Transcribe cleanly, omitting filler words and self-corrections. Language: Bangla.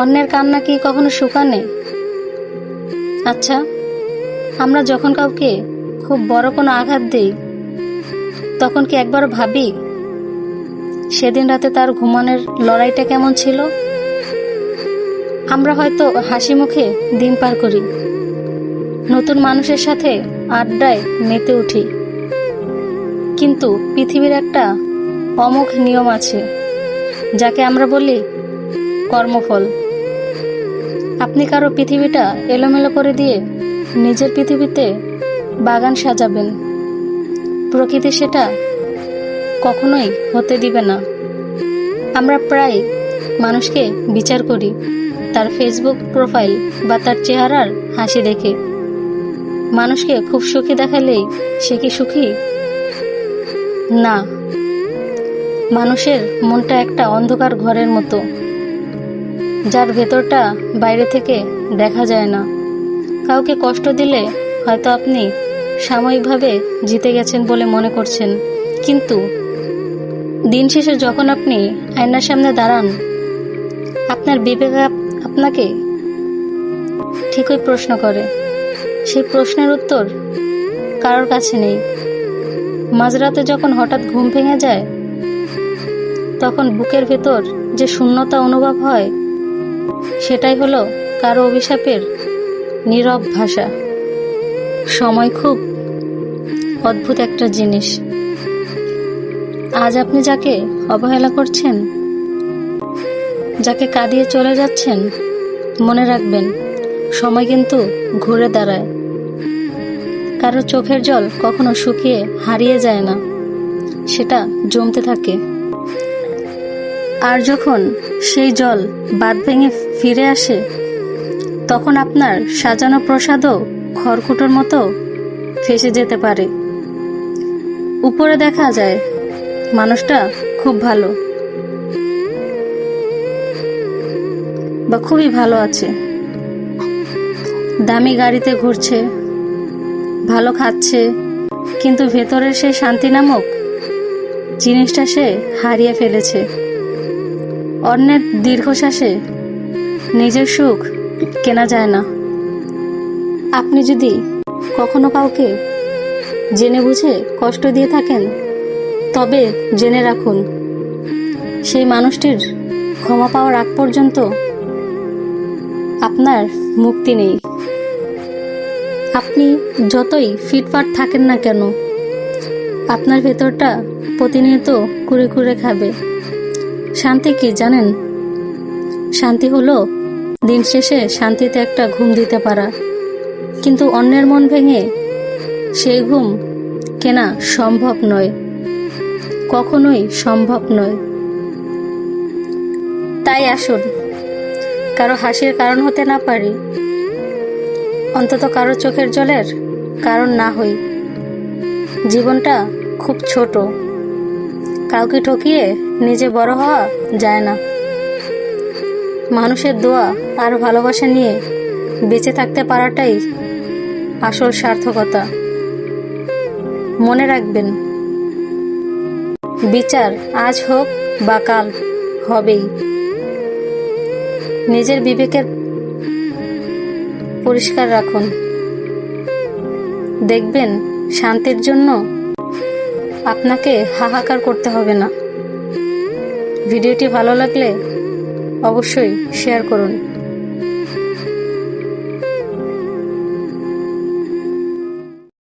অন্যের কান্না কি কখনো শুকানে? আচ্ছা, আমরা যখন কাউকে খুব বড় কোনো আঘাত দিই, তখন কি একবার ভাবি সেদিন রাতে তার ঘুমানোর লড়াইটা কেমন ছিল? আমরা হয়তো হাসি মুখে দিন পার করি, নতুন মানুষের সাথে আড্ডায় মেতে উঠি, কিন্তু পৃথিবীর একটা অমোঘ নিয়ম আছে যাকে আমরা বলি কর্মফল। আপনি কারো পৃথিবীটা এলোমেলো করে দিয়ে নিজের পৃথিবীতে বাগান সাজাবেন, প্রকৃতি সেটা কখনোই হতে দিবে না। আমরা প্রায় মানুষকে বিচার করি তার ফেসবুক প্রোফাইল বা তার চেহারার হাসি দেখে। মানুষকে খুব সুখী দেখালেই সে কি সুখী? না, মানুষের মনটা একটা অন্ধকার ঘরের মতো, যার ভেতরটা বাইরে থেকে দেখা যায় না। কাউকে কষ্ট দিলে হয়তো আপনি সাময়িকভাবে জিতে গেছেন বলে মনে করছেন, কিন্তু দিন শেষে যখন আপনি আয়নার সামনে দাঁড়ান, আপনার বিবেক আপনাকে ঠিকই প্রশ্ন করে। সেই প্রশ্নের উত্তর কারোর কাছে নেই। মাঝরাতে যখন হঠাৎ ঘুম ভেঙে যায়, তখন বুকের ভেতর যে শূন্যতা অনুভব হয়, সেটাই হলো কারো অভিশাপের নীরব ভাষা। সময় খুব অদ্ভুত একটা জিনিস। আজ আপনি যাকে অবহেলা করছেন, যাকে কাঁদিয়ে চলে যাচ্ছেন, মনে রাখবেন সময় কিন্তু ঘুরে দাঁড়ায়। কারো চোখের জল কখনো শুকিয়ে হারিয়ে যায় না, সেটা জমতে থাকে। আর যখন সেই জল বাঁধ ভেঙে ফিরে আসে, তখন আপনার সাজানো প্রসাদও খড়কুটোর মতো ফেসে যেতে পারে। উপরে দেখা যায় মানুষটা খুব ভালো বা খুবই ভালো আছে, দামি গাড়িতে ঘুরছে, ভালো খাচ্ছে, কিন্তু ভেতরের সেই শান্তি নামক জিনিসটা সে হারিয়ে ফেলেছে। অন্যের দীর্ঘশ্বাসে নিজের সুখ কেনা যায় না। আপনি যদি কখনো কাউকে জেনে বুঝে কষ্ট দিয়ে থাকেন, তবে জেনে রাখুন সেই মানুষটির ক্ষমা পাওয়ার আগ পর্যন্ত আপনার মুক্তি নেই। আপনি যতই ফিটফাট থাকেন না কেন, আপনার ভেতরটা প্রতিনিয়ত কুড়ে কুড়ে খাবে। শান্তি কি জানেন? শান্তি হলো দিন শেষে শান্তিতে একটা ঘুম দিতে পারা, কিন্তু অন্যের মন ভেঙে সেই ঘুম কেনা সম্ভব নয়, কখনোই সম্ভব নয়। তাই আসুন, কারো হাসির কারণ হতে না পারি, অন্তত কারো চোখের জলের কারণ না হই। জীবনটা খুব ছোট, কাউকে ঠকিয়ে নিজে বড় হওয়া যায় না। মানুষের দোয়া আর ভালোবাসা নিয়ে বেঁচে থাকতে পারাটাই আসল সার্থকতা। মনে রাখবেন, বিচার আজ হোক বা কাল হবেই। নিজের বিবেকের পরিষ্কার রাখুন, দেখবেন শান্তির জন্য আপনাকে হাহাকার করতে হবে না। ভিডিওটি ভালো লাগলে অবশ্যই শেয়ার করুন।